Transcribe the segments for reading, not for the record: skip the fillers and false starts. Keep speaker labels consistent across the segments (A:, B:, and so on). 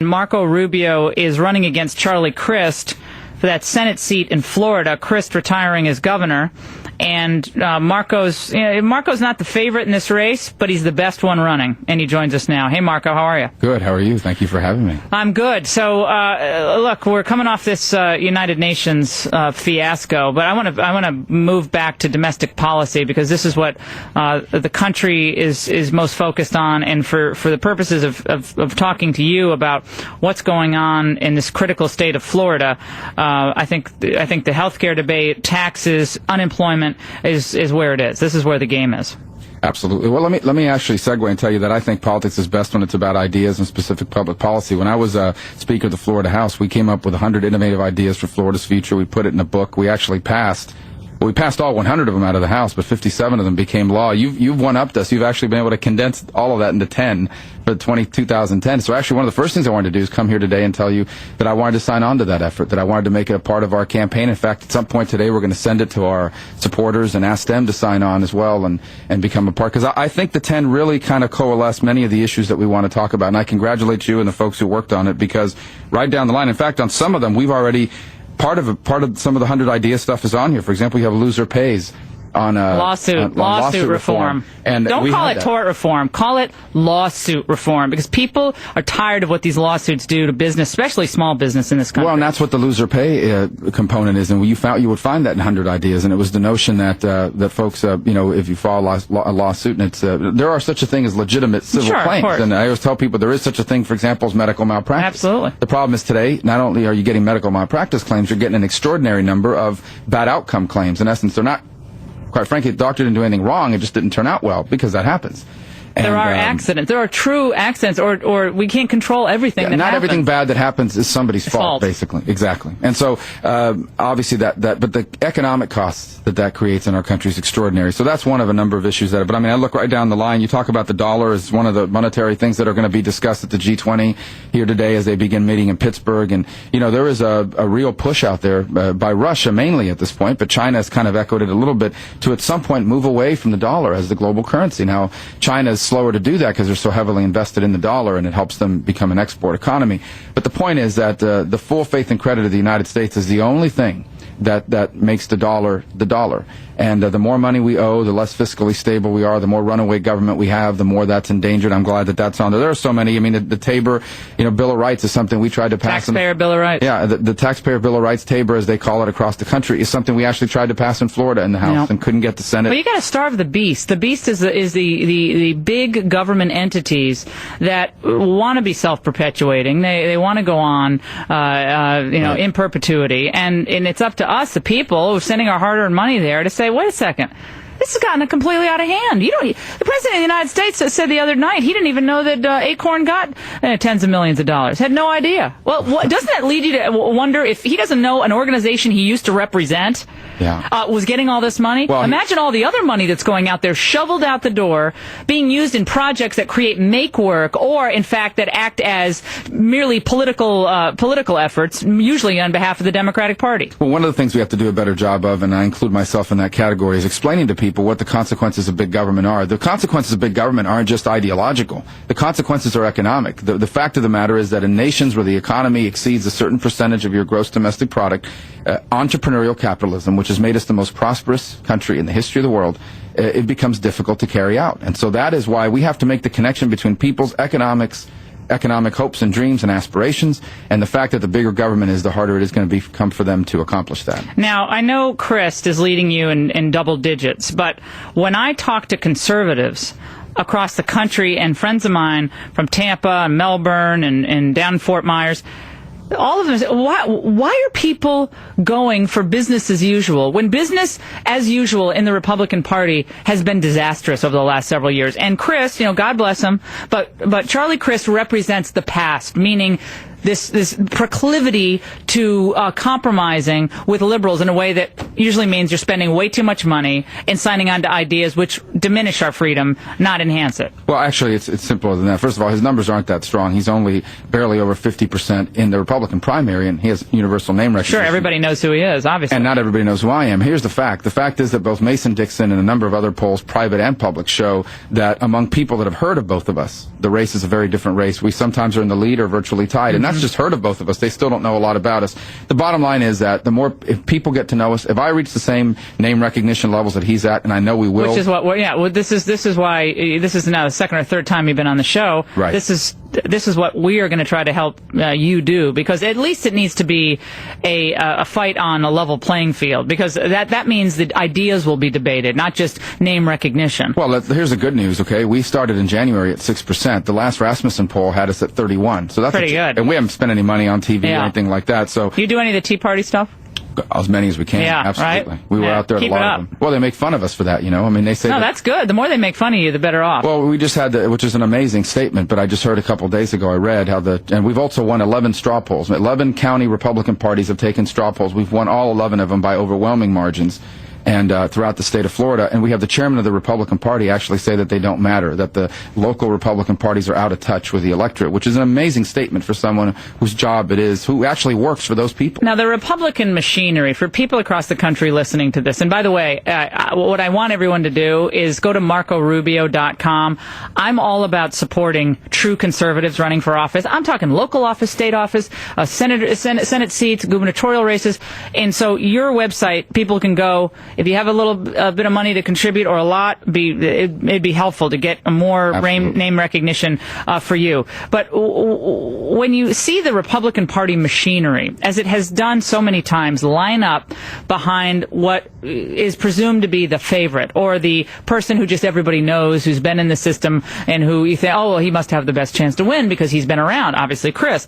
A: Marco Rubio is running against Charlie Crist for that Senate seat in Florida, Crist retiring as governor. And Marco's not the favorite in this race, but he's the best one running. And he joins us now. Hey, Marco, how are you?
B: Good. How are you? Thank you for having me.
A: I'm good. So, look, we're coming off this United Nations fiasco, but I want to move back to domestic policy because this is what the country is most focused on. And for the purposes of talking to you about what's going on in this critical state of Florida, I think the healthcare debate, taxes, unemployment is where it is. This is where the game is.
B: Absolutely. Well, let me actually segue and tell you that I think politics is best when it's about ideas and specific public policy. When I was Speaker of the Florida House, we came up with 100 innovative ideas for Florida's future. We put it in a book. We actually passed all 100 of them out of the House, but 57 of them became law. You've one-upped us. You've actually been able to condense all of that into 10 for 2010. So actually one of the first things I wanted to do is come here today and tell you that I wanted to sign on to that effort, that I wanted to make it a part of our campaign. In fact, at some point today, we're going to send it to our supporters and ask them to sign on as well and become a part. Because I think the 10 really kind of coalesce many of the issues that we want to talk about. And I congratulate you and the folks who worked on it because right down the line, in fact, on some of them, we've already part of some of the 100 idea stuff is on here. For example, you have loser pays on
A: lawsuit reform.
B: And
A: don't call it tort reform. Call it lawsuit reform because people are tired of what these lawsuits do to business, especially small business in this country.
B: Well, and that's what the loser pay component is, and you would find that in 100 ideas. And it was the notion that that folks, if you file a lawsuit, and it's there are such a thing as legitimate civil claims, and I always tell people there is such a thing, for example, as medical malpractice.
A: Absolutely.
B: The problem is today, not only are you getting medical malpractice claims, you're getting an extraordinary number of bad outcome claims. In essence, they're not. Quite frankly, the doctor didn't do anything wrong. It just didn't turn out well because that happens. And,
A: there are accidents. There are true accidents, or we can't control everything that happens.
B: Not everything bad that happens is somebody's fault, basically. Exactly. And so, obviously, but the economic costs that creates in our country is extraordinary. So that's one of a number of issues but I look right down the line. You talk about the dollar as one of the monetary things that are going to be discussed at the G20 here today as they begin meeting in Pittsburgh. And, there is a real push out there by Russia mainly at this point, but China has kind of echoed it a little bit to at some point move away from the dollar as the global currency. Now, China is slower to do that because they're so heavily invested in the dollar and it helps them become an export economy. But the point is that the full faith and credit of the United States is the only thing that makes the dollar the dollar. And the more money we owe, the less fiscally stable we are, the more runaway government we have, the more that's endangered. I'm glad that that's on there. There are so many. The Tabor, Bill of Rights is something we tried to pass.
A: Taxpayer Bill of Rights.
B: Yeah, the Taxpayer Bill of Rights, Tabor, as they call it across the country, is something we actually tried to pass in Florida in the House and couldn't get the Senate.
A: Well, you got to starve the beast. The beast is the big government entities that want to be self-perpetuating. They want to go on, in perpetuity. And it's up to us, the people, who are sending our hard-earned money there, to say, wait a second. This has gotten completely out of hand. The President of the United States said the other night he didn't even know that Acorn got tens of millions of dollars. Had no idea. Well, doesn't that lead you to wonder if he doesn't know an organization he used to represent was getting all this money? Well, imagine all the other money that's going out there, shoveled out the door, being used in projects that create make work, or in fact that act as merely political efforts, usually on behalf of the Democratic Party.
B: Well, one of the things we have to do a better job of, and I include myself in that category, is explaining to people what the consequences of big government are. The consequences of big government aren't just ideological. The consequences are economic. The fact of the matter is that in nations where the economy exceeds a certain percentage of your gross domestic product, entrepreneurial capitalism, which has made us the most prosperous country in the history of the world, it becomes difficult to carry out. And so that is why we have to make the connection between people's economic hopes and dreams and aspirations, and the fact that the bigger government is, the harder it is going to become for them to accomplish that.
A: Now, I know Crist is leading you in double digits, but when I talk to conservatives across the country and friends of mine from Tampa and Melbourne and down in Fort Myers, all of them say, why are people going for business as usual when business as usual in the Republican Party has been disastrous over the last several years? And Crist, God bless him, but Charlie Crist represents the past, meaning this proclivity to compromising with liberals in a way that usually means you're spending way too much money and signing on to ideas which diminish our freedom, not enhance it.
B: Well, actually, it's simpler than that. First of all, his numbers aren't that strong. He's only barely over 50% in the Republican primary, and he has universal name recognition.
A: Sure, everybody knows who he is, obviously.
B: And not everybody knows who I am. Here's the fact. The fact is that both Mason-Dixon and a number of other polls, private and public, show that among people that have heard of both of us, the race is a very different race. We sometimes are in the lead or virtually tied, and that's just heard of both of us. They still don't know a lot about us. The bottom line is that the more, if people get to know us, if I reach the same name recognition levels that he's at, and I know we will.
A: Which is what, this is why, this is now the second or third time you've been on the show.
B: Right.
A: This is what we are going to try to help you do, because at least it needs to be a fight on a level playing field, because that means that ideas will be debated, not just name recognition.
B: Well, here's the good news, okay? We started in January at 6%. The last Rasmussen poll had us at 31. So that's
A: pretty good.
B: And we haven't spent any money on TV or anything like that. So
A: you do any of the Tea Party stuff?
B: As many as we can.
A: Yeah,
B: absolutely.
A: right?
B: We were out there at a lot of them. Well, they make fun of us for that, you know. I mean, they say
A: no, that's good. The more they make fun of you, the better off.
B: Well, we just had which is an amazing statement, but I just heard a couple of days ago, I read how and we've also won 11 straw polls. 11 county Republican parties have taken straw polls. We've won all 11 of them by overwhelming margins. And throughout the state of Florida, and we have the chairman of the Republican Party actually say that they don't matter, that the local Republican parties are out of touch with the electorate, which is an amazing statement for someone whose job it is, who actually works for those people.
A: Now, the Republican machinery, for people across the country listening to this, and by the way, what I want everyone to do is go to MarcoRubio.com. I'm all about supporting true conservatives running for office. I'm talking local office, state office, Senate seats, gubernatorial races. And so your website, people can go. If you have a little bit of money to contribute or a lot, it'd be helpful to get more name recognition for you. But when you see the Republican Party machinery, as it has done so many times, line up behind what is presumed to be the favorite or the person who just everybody knows, who's been in the system and who you think, oh, well, he must have the best chance to win because he's been around, obviously Chris.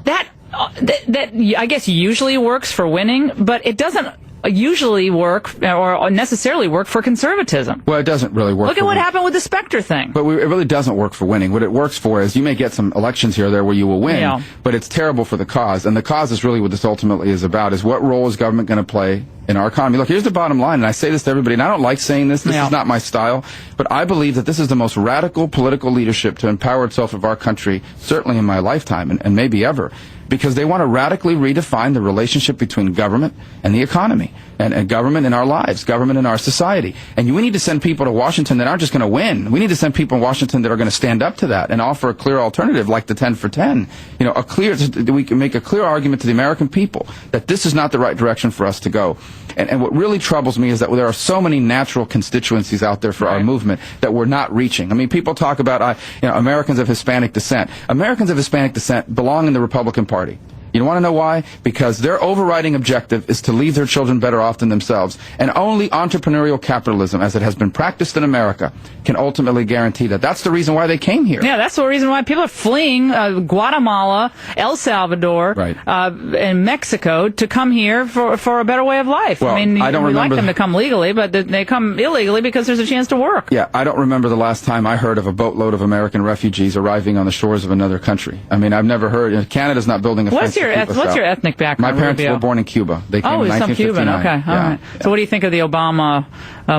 A: That I guess usually works for winning, but it doesn't usually work or necessarily work for conservatism.
B: Well, it doesn't really work.
A: Look at what happened with the Spectre thing.
B: But it really doesn't work for winning. What it works for is you may get some elections here or there where you will win, but it's terrible for the cause. And the cause is really what this ultimately is about, is what role is government going to play in our economy. Look, here's the bottom line, and I say this to everybody, and I don't like saying this. This is not my style, but I believe that this is the most radical political leadership to empower itself of our country, certainly in my lifetime, and maybe ever, because they want to radically redefine the relationship between government and the economy, and government in our lives, government in our society. And we need to send people to Washington that aren't just going to win. We need to send people in Washington that are going to stand up to that and offer a clear alternative, like the 10 for 10. You know, we can make a clear argument to the American people that this is not the right direction for us to go. And what really troubles me is that there are so many natural constituencies out there for our movement that we're not reaching. I mean, people talk about Americans of Hispanic descent. Americans of Hispanic descent belong in the Republican Party. You want to know why? Because their overriding objective is to leave their children better off than themselves. And only entrepreneurial capitalism, as it has been practiced in America, can ultimately guarantee that. That's the reason why they came here.
A: Yeah, that's the reason why people are fleeing Guatemala, El Salvador, and Mexico to come here for a better way of life.
B: Well,
A: I mean, we like them to come legally, but they come illegally because there's a chance to work.
B: Yeah, I don't remember the last time I heard of a boatload of American refugees arriving on the shores of another country. I mean, I've never heard. Canada's not building a fence.
A: What's your ethnic background?
B: My parents
A: Rubio?
B: were born in Cuba. They came in 1959.
A: Some Cuban. Okay, all right. So, what do you think of the Obama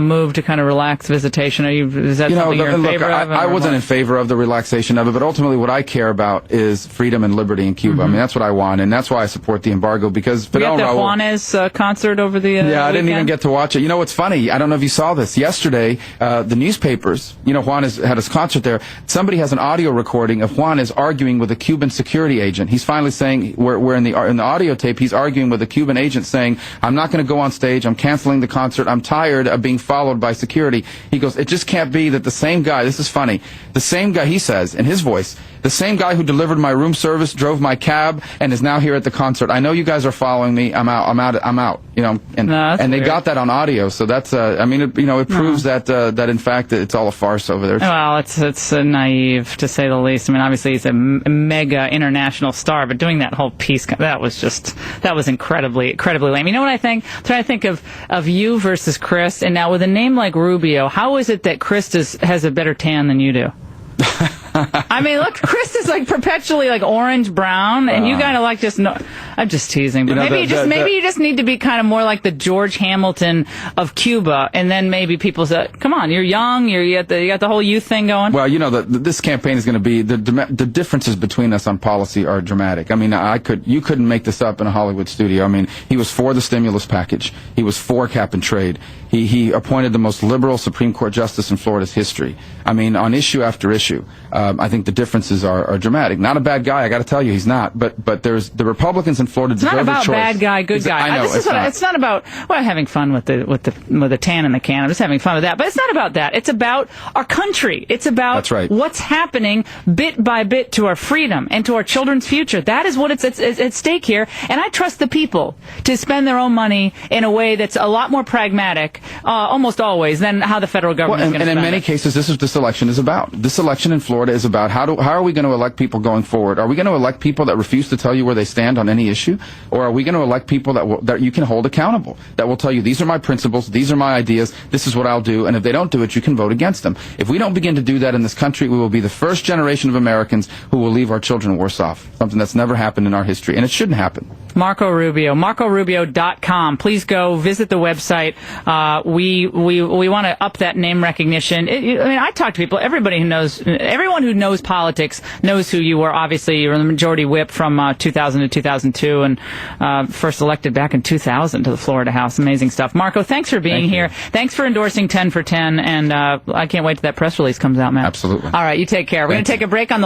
A: move to kind of relax visitation? Is that something you're in favor of?
B: I wasn't in favor of the relaxation of it, but ultimately, what I care about is freedom and liberty in Cuba. I mean, that's what I want, and that's why I support the embargo. Because Fidel
A: the Juanes concert over the
B: I didn't even get to watch it. You know what's funny? I don't know if you saw this yesterday. The newspapers, Juanes had his concert there. Somebody has an audio recording of Juanes arguing with a Cuban security agent. He's finally saying, we're in the audio tape, he's arguing with a Cuban agent saying, I'm not going to go on stage, I'm canceling the concert, I'm tired of being followed by security. He goes, it just can't be that the same guy, this is funny, the same guy, he says, in his voice, the same guy who delivered my room service, drove my cab, and is now here at the concert. I know you guys are following me, I'm out. And they got that on audio, so that's, it proves that in fact that it's all a farce over there.
A: Well, it's naive, to say the least. I mean, obviously he's a mega international star, but doing that whole piece, that was incredibly lame. You know what I think? I'm trying to think of you versus Chris, and now with a name like Rubio, how is it that Chris has a better tan than you do? I mean, look, Chris is like perpetually like orange brown, and you kind of like just. No, I'm just teasing, but maybe you just need to be kind of more like the George Hamilton of Cuba, and then maybe people say, "Come on, you're young, you got the whole youth thing going."
B: Well, this campaign is going to be the differences between us on policy are dramatic. I mean, you couldn't make this up in a Hollywood studio. I mean, he was for the stimulus package. He was for cap and trade. He appointed the most liberal Supreme Court justice in Florida's history. I mean, on issue after issue, I think the differences are dramatic. Not a bad guy, I got to tell you, he's not. But there's the Republicans in Florida deserve a choice.
A: It's not about bad guy, good guy.
B: I know,
A: it's not about having fun with the tan in the can. I'm just having fun with that. But it's not about that. It's about our country. It's about
B: That's right.
A: what's happening bit by bit to our freedom and to our children's future. That is what it's at stake here. And I trust the people to spend their own money in a way that's a lot more pragmatic, almost always, than how the federal government is going to spend it.
B: And in many cases, this election is about. This election in Florida is about how are we going to elect people going forward? Are we going to elect people that refuse to tell you where they stand on any issue? Or are we going to elect people that you can hold accountable, that will tell you, these are my principles, these are my ideas, this is what I'll do, and if they don't do it, you can vote against them. If we don't begin to do that in this country, we will be the first generation of Americans who will leave our children worse off. Something that's never happened in our history, and it shouldn't happen.
A: Marco Rubio, MarcoRubio.com. Please go visit the website. We want to up that name recognition. I talk to people. Everyone who knows politics knows who you were. Obviously, you were the majority whip from 2000 to 2002, and first elected back in 2000 to the Florida House. Amazing stuff. Marco, thanks for being here. Thanks for endorsing 10 for 10, and I can't wait till that press release comes out, man.
B: Absolutely.
A: All right, you take care. We're going to take a break on the